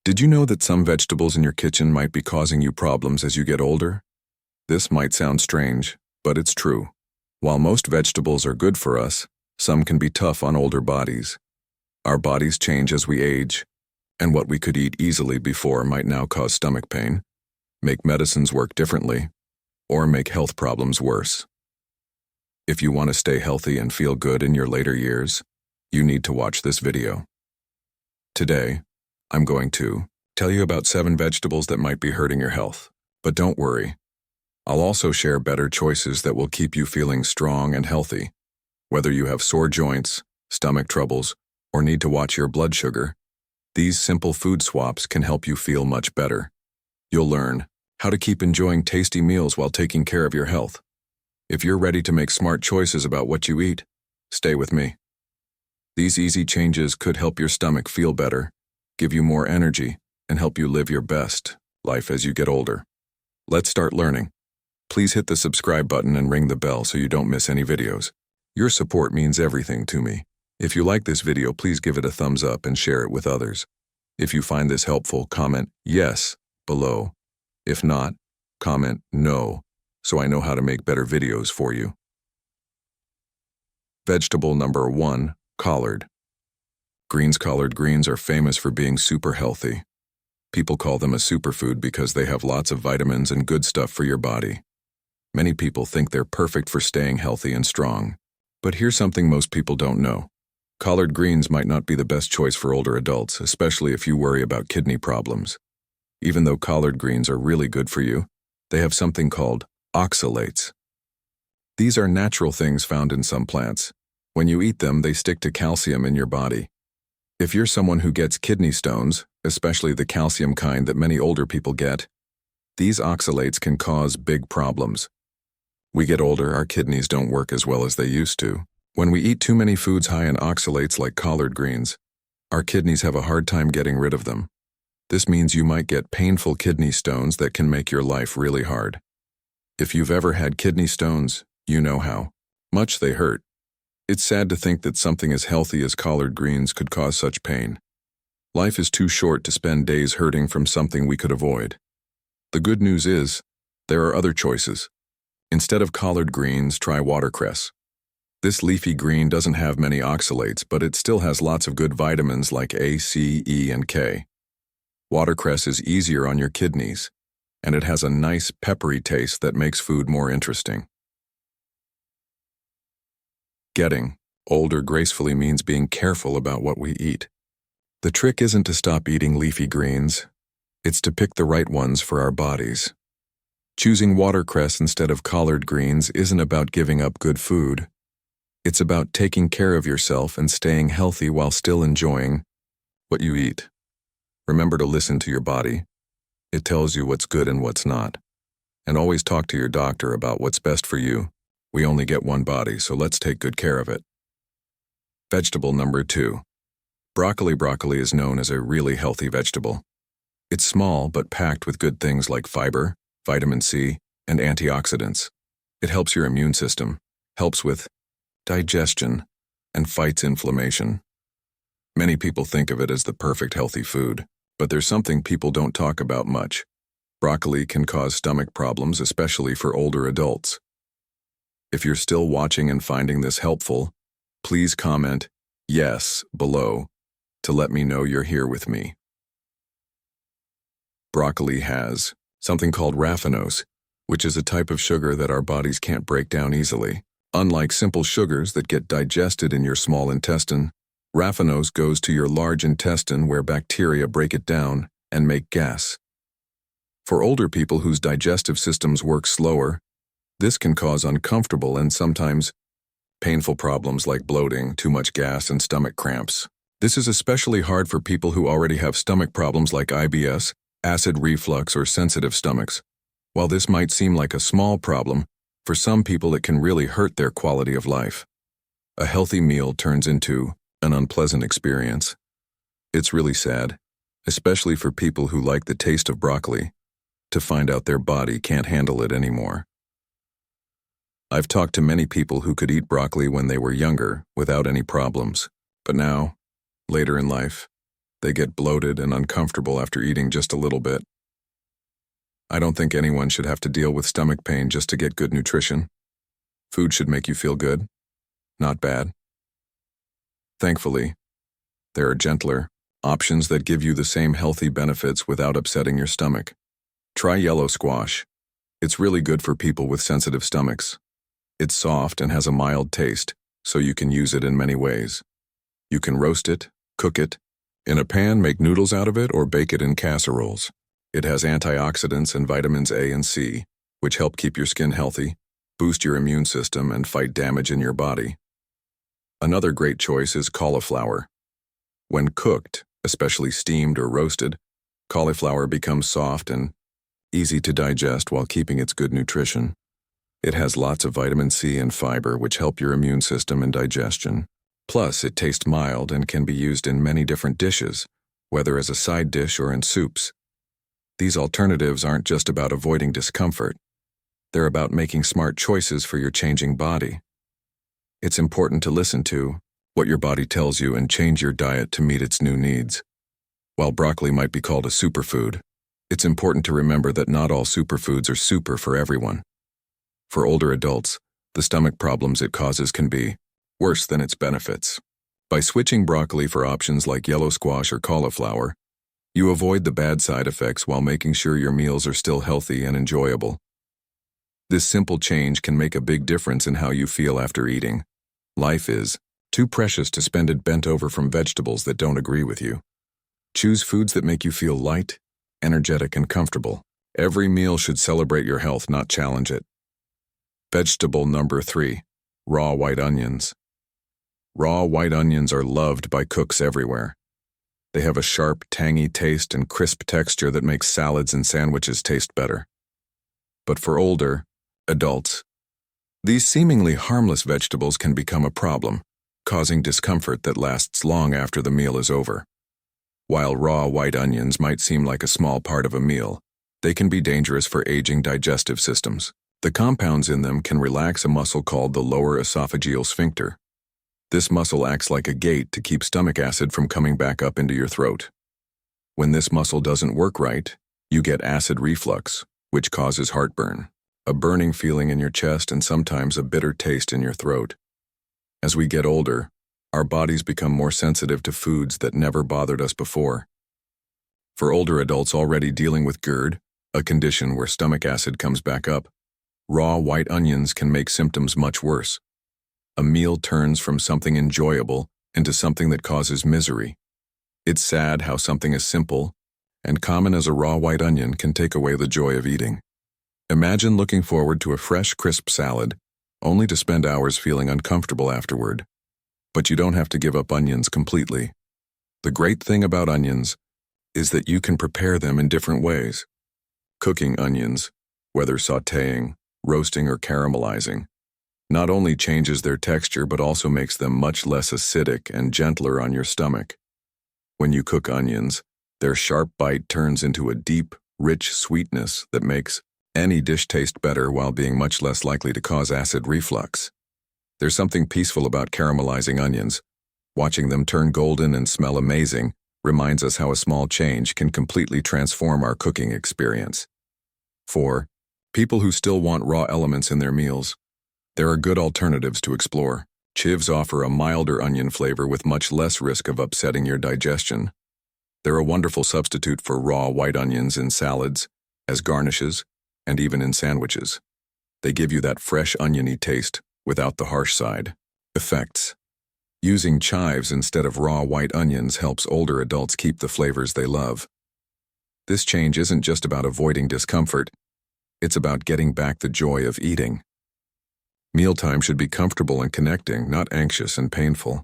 Did you know that some vegetables in your kitchen might be causing you problems as you get older? This might sound strange, but it's true. While most vegetables are good for us, some can be tough on older bodies. Our bodies change as we age, and what we could eat easily before might now cause stomach pain, make medicines work differently, or make health problems worse. If you want to stay healthy and feel good in your later years, you need to watch this video. Today, I'm going to tell you about 7 vegetables that might be hurting your health. But don't worry. I'll also share better choices that will keep you feeling strong and healthy. Whether you have sore joints, stomach troubles, or need to watch your blood sugar, these simple food swaps can help you feel much better. You'll learn how to keep enjoying tasty meals while taking care of your health. If you're ready to make smart choices about what you eat, stay with me. These easy changes could help your stomach feel better, give you more energy, and help you live your best life as you get older. Let's start learning. Please hit the subscribe button and ring the bell so you don't miss any videos. Your support means everything to me. If you like this video, please give it a thumbs up and share it with others. If you find this helpful, comment yes below. If not, comment no, so I know how to make better videos for you. Vegetable number 1, collard. Collard greens are famous for being super healthy. People call them a superfood because they have lots of vitamins and good stuff for your body. Many people think they're perfect for staying healthy and strong. But here's something most people don't know. Collard greens might not be the best choice for older adults, especially if you worry about kidney problems. Even though collard greens are really good for you, they have something called oxalates. These are natural things found in some plants. When you eat them, they stick to calcium in your body. If you're someone who gets kidney stones, especially the calcium kind that many older people get, these oxalates can cause big problems. We get older, our kidneys don't work as well as they used to. When we eat too many foods high in oxalates like collard greens, our kidneys have a hard time getting rid of them. This means you might get painful kidney stones that can make your life really hard. If you've ever had kidney stones, you know how much they hurt. It's sad to think that something as healthy as collard greens could cause such pain. Life is too short to spend days hurting from something we could avoid. The good news is, there are other choices. Instead of collard greens, try watercress. This leafy green doesn't have many oxalates, but it still has lots of good vitamins like A, C, E, and K. Watercress is easier on your kidneys, and it has a nice peppery taste that makes food more interesting. Getting older gracefully means being careful about what we eat. The trick isn't to stop eating leafy greens. It's to pick the right ones for our bodies. Choosing watercress instead of collard greens isn't about giving up good food. It's about taking care of yourself and staying healthy while still enjoying what you eat. Remember to listen to your body. It tells you what's good and what's not. And always talk to your doctor about what's best for you. We only get one body, so let's take good care of it. Vegetable number 2. Broccoli. Broccoli is known as a really healthy vegetable. It's small but packed with good things like fiber, vitamin C, and antioxidants. It helps your immune system, helps with digestion, and fights inflammation. Many people think of it as the perfect healthy food, but there's something people don't talk about much. Broccoli can cause stomach problems, especially for older adults. If you're still watching and finding this helpful, please comment yes below to let me know you're here with me. Broccoli has something called raffinose, which is a type of sugar that our bodies can't break down easily. Unlike simple sugars that get digested in your small intestine, raffinose goes to your large intestine where bacteria break it down and make gas. For older people whose digestive systems work slower, this can cause uncomfortable and sometimes painful problems like bloating, too much gas, and stomach cramps. This is especially hard for people who already have stomach problems like IBS, acid reflux, or sensitive stomachs. While this might seem like a small problem, for some people it can really hurt their quality of life. A healthy meal turns into an unpleasant experience. It's really sad, especially for people who like the taste of broccoli, to find out their body can't handle it anymore. I've talked to many people who could eat broccoli when they were younger without any problems, but now, later in life, They get bloated and uncomfortable after eating just a little bit. I don't think anyone should have to deal with stomach pain just to get good nutrition. Food should make you feel good, not bad. Thankfully, there are gentler options that give you the same healthy benefits without upsetting your stomach. Try yellow squash. It's really good for people with sensitive stomachs. It's soft and has a mild taste, so you can use it in many ways. You can roast it, cook it, in a pan, make noodles out of it, or bake it in casseroles. It has antioxidants and vitamins A and C, which help keep your skin healthy, boost your immune system, and fight damage in your body. Another great choice is cauliflower. When cooked, especially steamed or roasted, cauliflower becomes soft and easy to digest while keeping its good nutrition. It has lots of vitamin C and fiber, which help your immune system and digestion. Plus, it tastes mild and can be used in many different dishes, whether as a side dish or in soups. These alternatives aren't just about avoiding discomfort. They're about making smart choices for your changing body. It's important to listen to what your body tells you and change your diet to meet its new needs. While broccoli might be called a superfood, it's important to remember that not all superfoods are super for everyone. For older adults, the stomach problems it causes can be worse than its benefits. By switching broccoli for options like yellow squash or cauliflower, you avoid the bad side effects while making sure your meals are still healthy and enjoyable. This simple change can make a big difference in how you feel after eating. Life is too precious to spend it bent over from vegetables that don't agree with you. Choose foods that make you feel light, energetic, and comfortable. Every meal should celebrate your health, not challenge it. Vegetable number 3, raw white onions. Raw white onions are loved by cooks everywhere. They have a sharp, tangy taste and crisp texture that makes salads and sandwiches taste better. But for older adults, these seemingly harmless vegetables can become a problem, causing discomfort that lasts long after the meal is over. While raw white onions might seem like a small part of a meal, they can be dangerous for aging digestive systems. The compounds in them can relax a muscle called the lower esophageal sphincter. This muscle acts like a gate to keep stomach acid from coming back up into your throat. When this muscle doesn't work right, you get acid reflux, which causes heartburn, a burning feeling in your chest, and sometimes a bitter taste in your throat. As we get older, our bodies become more sensitive to foods that never bothered us before. For older adults already dealing with GERD, a condition where stomach acid comes back up, raw white onions can make symptoms much worse. A meal turns from something enjoyable into something that causes misery. It's sad how something as simple and common as a raw white onion can take away the joy of eating. Imagine looking forward to a fresh, crisp salad, only to spend hours feeling uncomfortable afterward. But you don't have to give up onions completely. The great thing about onions is that you can prepare them in different ways. Cooking onions, whether sautéing, roasting, or caramelizing, not only changes their texture but also makes them much less acidic and gentler on your stomach. When you cook onions, their sharp bite turns into a deep, rich sweetness that makes any dish taste better while being much less likely to cause acid reflux. There's something peaceful about caramelizing onions. Watching them turn golden and smell amazing reminds us how a small change can completely transform our cooking experience. For people who still want raw elements in their meals, there are good alternatives to explore. Chives offer a milder onion flavor with much less risk of upsetting your digestion. They're a wonderful substitute for raw white onions in salads, as garnishes, and even in sandwiches. They give you that fresh oniony taste without the harsh side effects. Using chives instead of raw white onions helps older adults keep the flavors they love. This change isn't just about avoiding discomfort, it's about getting back the joy of eating. Mealtime should be comfortable and connecting, not anxious and painful.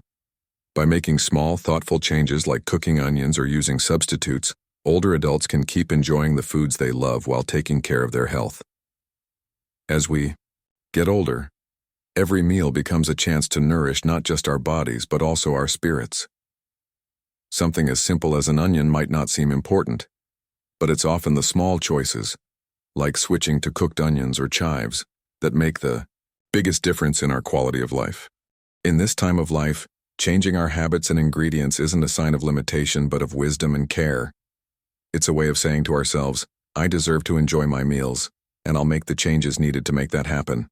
By making small, thoughtful changes like cooking onions or using substitutes, older adults can keep enjoying the foods they love while taking care of their health. As we get older, every meal becomes a chance to nourish not just our bodies but also our spirits. Something as simple as an onion might not seem important, but it's often the small choices, like switching to cooked onions or chives, that make the biggest difference in our quality of life. In this time of life, Changing our habits and ingredients isn't a sign of limitation but of wisdom and care. It's a way of saying to ourselves, I deserve to enjoy my meals, and I'll make the changes needed to make that happen.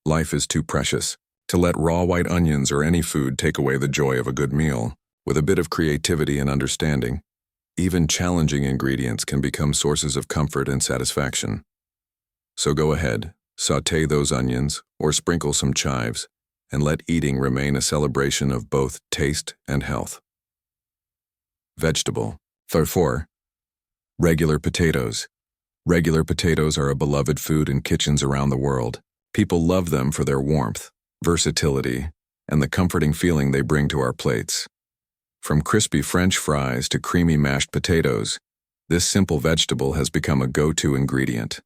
Life is too precious to let raw white onions or any food take away the joy of a good meal. With a bit of creativity and understanding, even challenging ingredients can become sources of comfort and satisfaction. So go ahead, sauté those onions or sprinkle some chives, and let eating remain a celebration of both taste and health. Vegetable. 4. Regular potatoes. Regular potatoes are a beloved food in kitchens around the world. People love them for their warmth, versatility, and the comforting feeling they bring to our plates. From crispy French fries to creamy mashed potatoes, this simple vegetable has become a go-to ingredient.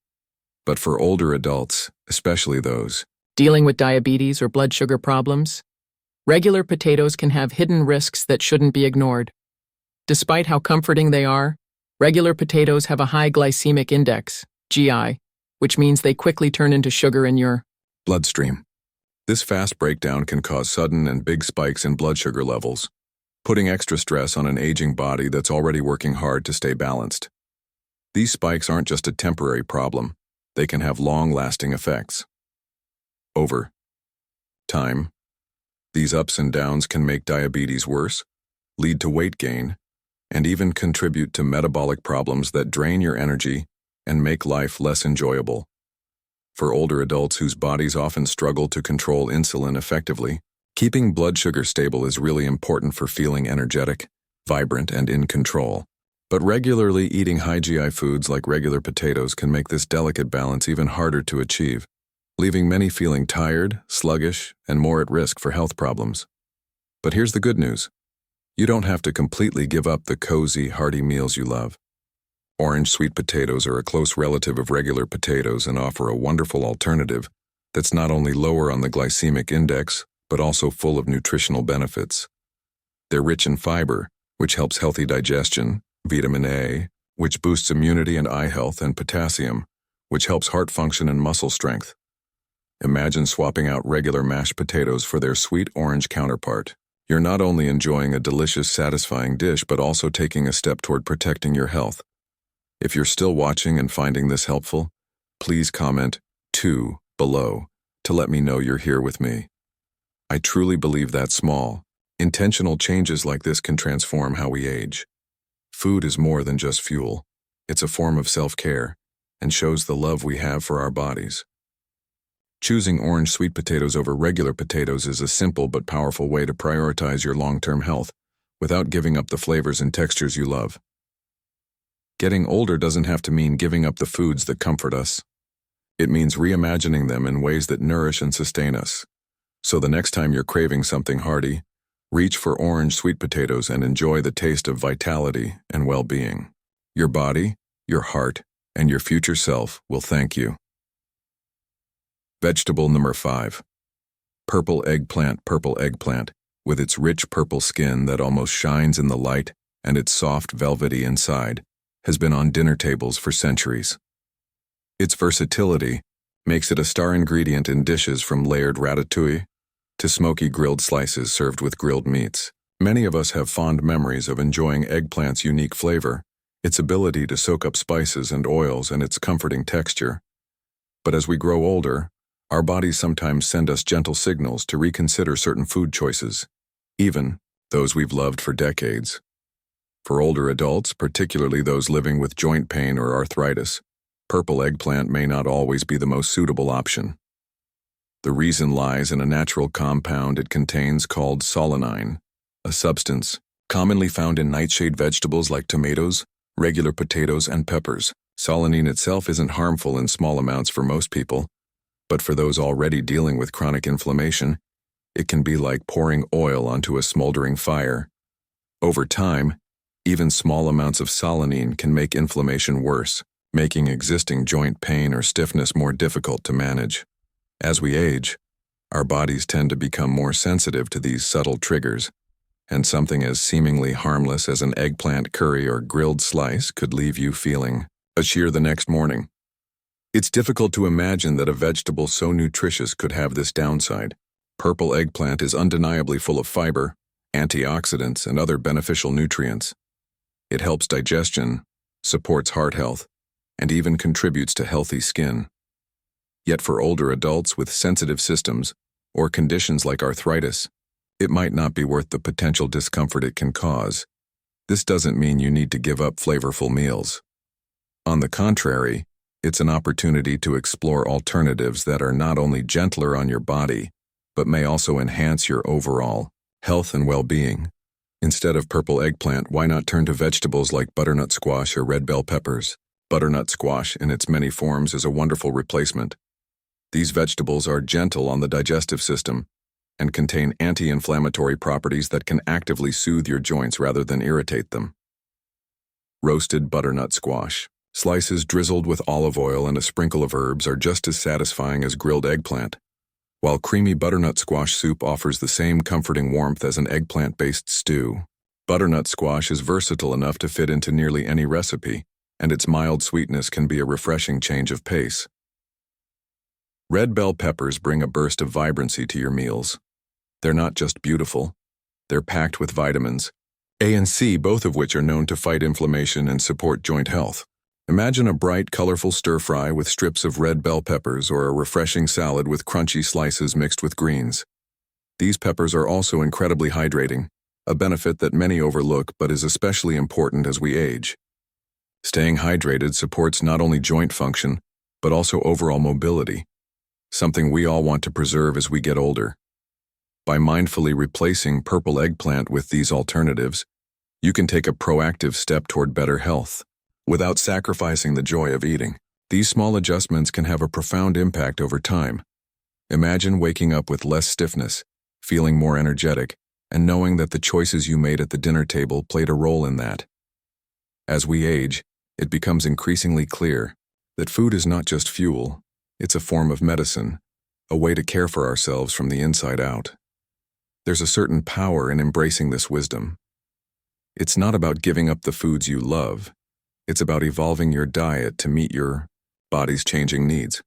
But for older adults, especially those dealing with diabetes or blood sugar problems, regular potatoes can have hidden risks that shouldn't be ignored. Despite how comforting they are, regular potatoes have a high glycemic index, GI, which means they quickly turn into sugar in your bloodstream. This fast breakdown can cause sudden and big spikes in blood sugar levels, putting extra stress on an aging body that's already working hard to stay balanced. These spikes aren't just a temporary problem, they can have long-lasting effects. Over time, these ups and downs can make diabetes worse, lead to weight gain, and even contribute to metabolic problems that drain your energy and make life less enjoyable. For older adults whose bodies often struggle to control insulin effectively, keeping blood sugar stable is really important for feeling energetic, vibrant, and in control. But regularly eating high GI foods like regular potatoes can make this delicate balance even harder to achieve, leaving many feeling tired, sluggish, and more at risk for health problems. But here's the good news. You don't have to completely give up the cozy, hearty meals you love. Orange sweet potatoes are a close relative of regular potatoes and offer a wonderful alternative that's not only lower on the glycemic index, but also full of nutritional benefits. They're rich in fiber, which helps healthy digestion, vitamin A, which boosts immunity and eye health, and potassium, which helps heart function and muscle strength. Imagine swapping out regular mashed potatoes for their sweet orange counterpart. You're not only enjoying a delicious, satisfying dish, but also taking a step toward protecting your health. If you're still watching and finding this helpful, please comment 2 below to let me know you're here with me. I truly believe that small, intentional changes like this can transform how we age. Food is more than just fuel. It's a form of self-care and shows the love we have for our bodies. Choosing orange sweet potatoes over regular potatoes is a simple but powerful way to prioritize your long-term health without giving up the flavors and textures you love. Getting older doesn't have to mean giving up the foods that comfort us. It means reimagining them in ways that nourish and sustain us. So the next time you're craving something hearty, reach for orange sweet potatoes and enjoy the taste of vitality and well-being. Your body, your heart, and your future self will thank you. Vegetable number 5. Purple eggplant. Purple eggplant, with its rich purple skin that almost shines in the light and its soft velvety inside, has been on dinner tables for centuries. Its versatility makes it a star ingredient in dishes from layered ratatouille to smoky grilled slices served with grilled meats. Many of us have fond memories of enjoying eggplant's unique flavor, its ability to soak up spices and oils, and its comforting texture. But as we grow older, our bodies sometimes send us gentle signals to reconsider certain food choices, even those we've loved for decades. For older adults, particularly those living with joint pain or arthritis, purple eggplant may not always be the most suitable option. The reason lies in a natural compound it contains called solanine, a substance commonly found in nightshade vegetables like tomatoes, regular potatoes, and peppers. Solanine itself isn't harmful in small amounts for most people, but for those already dealing with chronic inflammation, it can be like pouring oil onto a smoldering fire. Over time, even small amounts of solanine can make inflammation worse, making existing joint pain or stiffness more difficult to manage. As we age, our bodies tend to become more sensitive to these subtle triggers, and something as seemingly harmless as an eggplant curry or grilled slice could leave you feeling a cheer the next morning. It's difficult to imagine that a vegetable so nutritious could have this downside, Purple eggplant is undeniably full of fiber, antioxidants, and other beneficial nutrients. It helps digestion, supports heart health, and even contributes to healthy skin. Yet for older adults with sensitive systems or conditions like arthritis, it might not be worth the potential discomfort it can cause. This doesn't mean you need to give up flavorful meals. On the contrary, it's an opportunity to explore alternatives that are not only gentler on your body, but may also enhance your overall health and well-being. Instead of purple eggplant, why not turn to vegetables like butternut squash or red bell peppers? Butternut squash, in its many forms, is a wonderful replacement. These vegetables are gentle on the digestive system and contain anti-inflammatory properties that can actively soothe your joints rather than irritate them. Roasted butternut squash. Slices drizzled with olive oil and a sprinkle of herbs are just as satisfying as grilled eggplant, while creamy butternut squash soup offers the same comforting warmth as an eggplant-based stew. Butternut squash is versatile enough to fit into nearly any recipe, and its mild sweetness can be a refreshing change of pace. Red bell peppers bring a burst of vibrancy to your meals. They're not just beautiful, they're packed with vitamins A and C, both of which are known to fight inflammation and support joint health. Imagine a bright, colorful stir-fry with strips of red bell peppers or a refreshing salad with crunchy slices mixed with greens. These peppers are also incredibly hydrating, a benefit that many overlook but is especially important as we age. Staying hydrated supports not only joint function, but also overall mobility, something we all want to preserve as we get older. By mindfully replacing purple eggplant with these alternatives, you can take a proactive step toward better health, without sacrificing the joy of eating. These small adjustments can have a profound impact over time. Imagine waking up with less stiffness, feeling more energetic, and knowing that the choices you made at the dinner table played a role in that. As we age, it becomes increasingly clear that food is not just fuel, it's a form of medicine, a way to care for ourselves from the inside out. There's a certain power in embracing this wisdom. It's not about giving up the foods you love. It's about evolving your diet to meet your body's changing needs.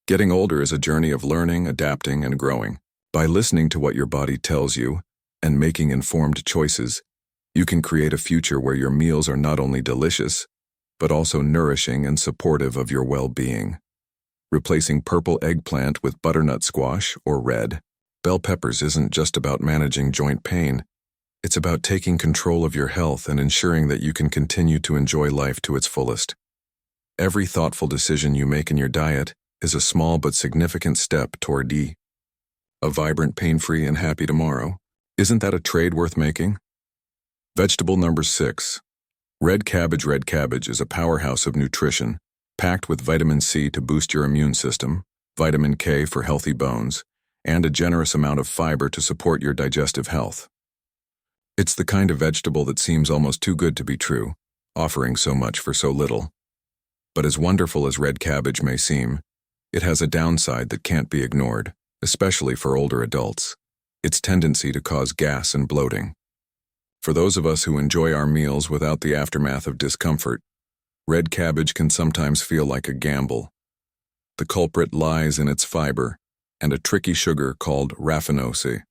Getting older is a journey of learning, adapting, and growing. By listening to what your body tells you and making informed choices, you can create a future where your meals are not only delicious, but also nourishing and supportive of your well-being. Replacing purple eggplant with butternut squash or red bell peppers isn't just about managing joint pain. It's about taking control of your health and ensuring that you can continue to enjoy life to its fullest. Every thoughtful decision you make in your diet is a small but significant step toward a vibrant, pain-free, and happy tomorrow. Isn't that a trade worth making? Vegetable number 6. Red cabbage. Red cabbage is a powerhouse of nutrition, packed with vitamin C to boost your immune system, vitamin K for healthy bones, and a generous amount of fiber to support your digestive health. It's the kind of vegetable that seems almost too good to be true, offering so much for so little. But as wonderful as red cabbage may seem, it has a downside that can't be ignored, especially for older adults: its tendency to cause gas and bloating. For those of us who enjoy our meals without the aftermath of discomfort, red cabbage can sometimes feel like a gamble. The culprit lies in its fiber and a tricky sugar called raffinose.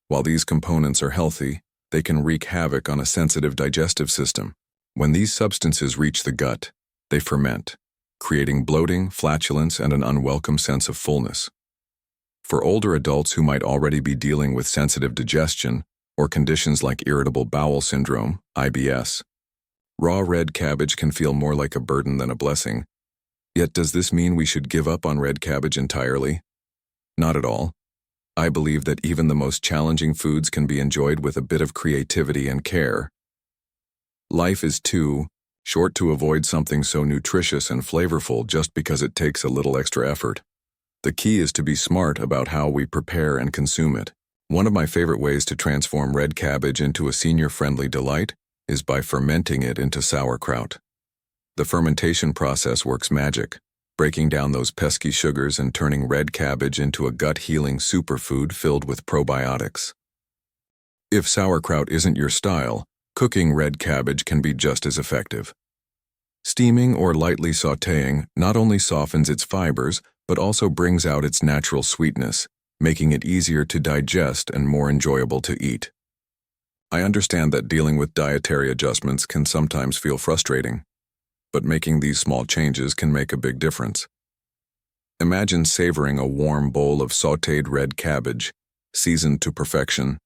While these components are healthy, they can wreak havoc on a sensitive digestive system. When these substances reach the gut, they ferment, creating bloating, flatulence, and an unwelcome sense of fullness. For older adults who might already be dealing with sensitive digestion or conditions like irritable bowel syndrome, IBS, raw red cabbage can feel more like a burden than a blessing. Yet does this mean we should give up on red cabbage entirely? Not at all. I believe that even the most challenging foods can be enjoyed with a bit of creativity and care. Life is too short to avoid something so nutritious and flavorful just because it takes a little extra effort. The key is to be smart about how we prepare and consume it. One of my favorite ways to transform red cabbage into a senior-friendly delight is by fermenting it into sauerkraut. The fermentation process works magic, breaking down those pesky sugars and turning red cabbage into a gut-healing superfood filled with probiotics. If sauerkraut isn't your style, cooking red cabbage can be just as effective. Steaming or lightly sautéing not only softens its fibers, but also brings out its natural sweetness, making it easier to digest and more enjoyable to eat. I understand that dealing with dietary adjustments can sometimes feel frustrating, but making these small changes can make a big difference. Imagine savoring a warm bowl of sautéed red cabbage, seasoned to perfection,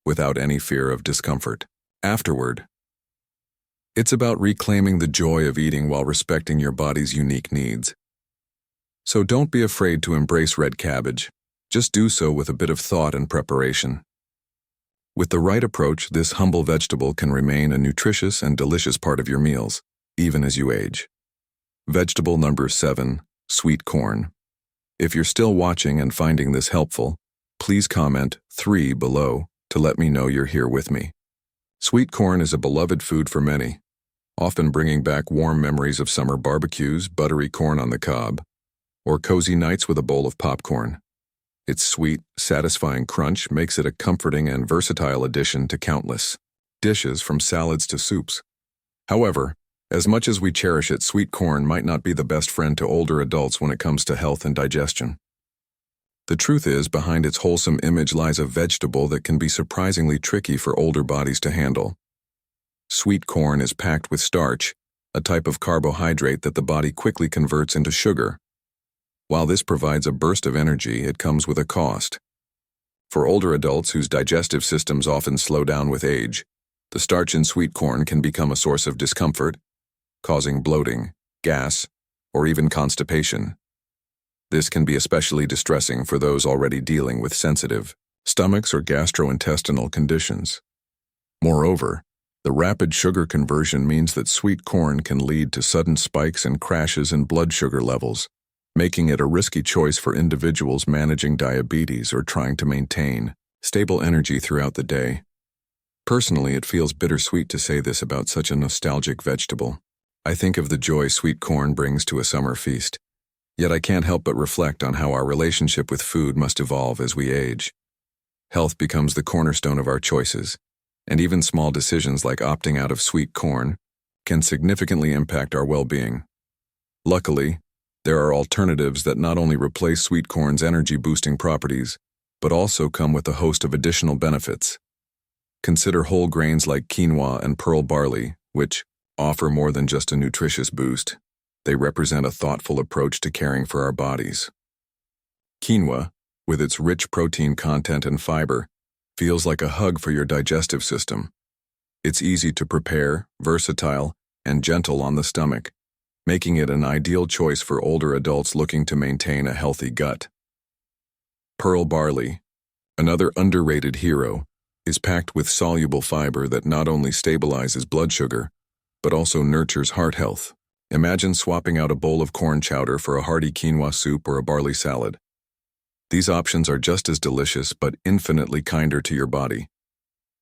without any fear of discomfort. Afterward, it's about reclaiming the joy of eating while respecting your body's unique needs. So don't be afraid to embrace red cabbage. Just do so with a bit of thought and preparation. With the right approach, this humble vegetable can remain a nutritious and delicious part of your meals, even as you age. Vegetable number 7, sweet corn. If you're still watching and finding this helpful, please comment 3 below to let me know you're here with me. Sweet corn is a beloved food for many, often bringing back warm memories of summer barbecues, buttery corn on the cob, or cozy nights with a bowl of popcorn. Its sweet, satisfying crunch makes it a comforting and versatile addition to countless dishes from salads to soups. However, as much as we cherish it, sweet corn might not be the best friend to older adults when it comes to health and digestion. The truth is, behind its wholesome image lies a vegetable that can be surprisingly tricky for older bodies to handle. Sweet corn is packed with starch, a type of carbohydrate that the body quickly converts into sugar. While this provides a burst of energy, it comes with a cost. For older adults whose digestive systems often slow down with age, the starch in sweet corn can become a source of discomfort, causing bloating, gas, or even constipation. This can be especially distressing for those already dealing with sensitive stomachs or gastrointestinal conditions. Moreover, the rapid sugar conversion means that sweet corn can lead to sudden spikes and crashes in blood sugar levels, making it a risky choice for individuals managing diabetes or trying to maintain stable energy throughout the day. Personally, it feels bittersweet to say this about such a nostalgic vegetable. I think of the joy sweet corn brings to a summer feast. Yet I can't help but reflect on how our relationship with food must evolve as we age. Health becomes the cornerstone of our choices, and even small decisions like opting out of sweet corn can significantly impact our well-being. Luckily, there are alternatives that not only replace sweet corn's energy-boosting properties, but also come with a host of additional benefits. Consider whole grains like quinoa and pearl barley, which offer more than just a nutritious boost. They represent a thoughtful approach to caring for our bodies. Quinoa, with its rich protein content and fiber, feels like a hug for your digestive system. It's easy to prepare, versatile, and gentle on the stomach, making it an ideal choice for older adults looking to maintain a healthy gut. Pearl barley, another underrated hero, is packed with soluble fiber that not only stabilizes blood sugar, but also nurtures heart health. Imagine swapping out a bowl of corn chowder for a hearty quinoa soup or a barley salad. These options are just as delicious but infinitely kinder to your body.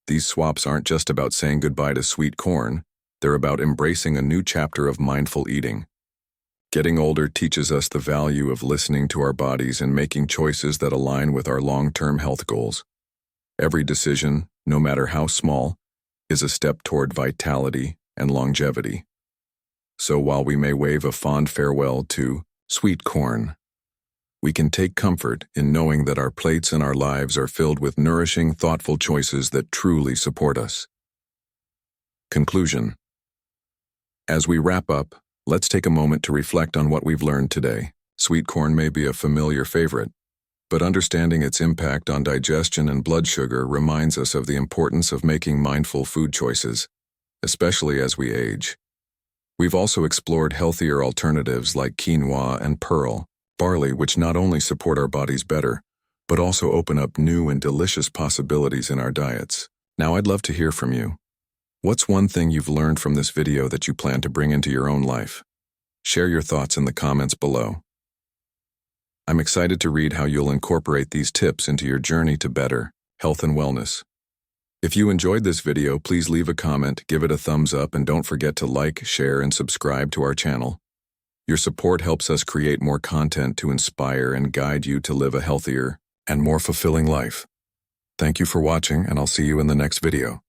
These swaps aren't just about saying goodbye to sweet corn, they're about embracing a new chapter of mindful eating. Getting older teaches us the value of listening to our bodies and making choices that align with our long-term health goals. Every decision, no matter how small, is a step toward vitality and longevity. So while we may wave a fond farewell to sweet corn, we can take comfort in knowing that our plates and our lives are filled with nourishing, thoughtful choices that truly support us. Conclusion. As we wrap up, let's take a moment to reflect on what we've learned today. Sweet corn may be a familiar favorite, but understanding its impact on digestion and blood sugar reminds us of the importance of making mindful food choices, especially as we age. We've also explored healthier alternatives like quinoa and pearl barley, which not only support our bodies better, but also open up new and delicious possibilities in our diets. Now I'd love to hear from you. What's one thing you've learned from this video that you plan to bring into your own life? Share your thoughts in the comments below. I'm excited to read how you'll incorporate these tips into your journey to better health and wellness. If you enjoyed this video, please leave a comment, give it a thumbs up, and don't forget to like, share, and subscribe to our channel. Your support helps us create more content to inspire and guide you to live a healthier and more fulfilling life. Thank you for watching, and I'll see you in the next video.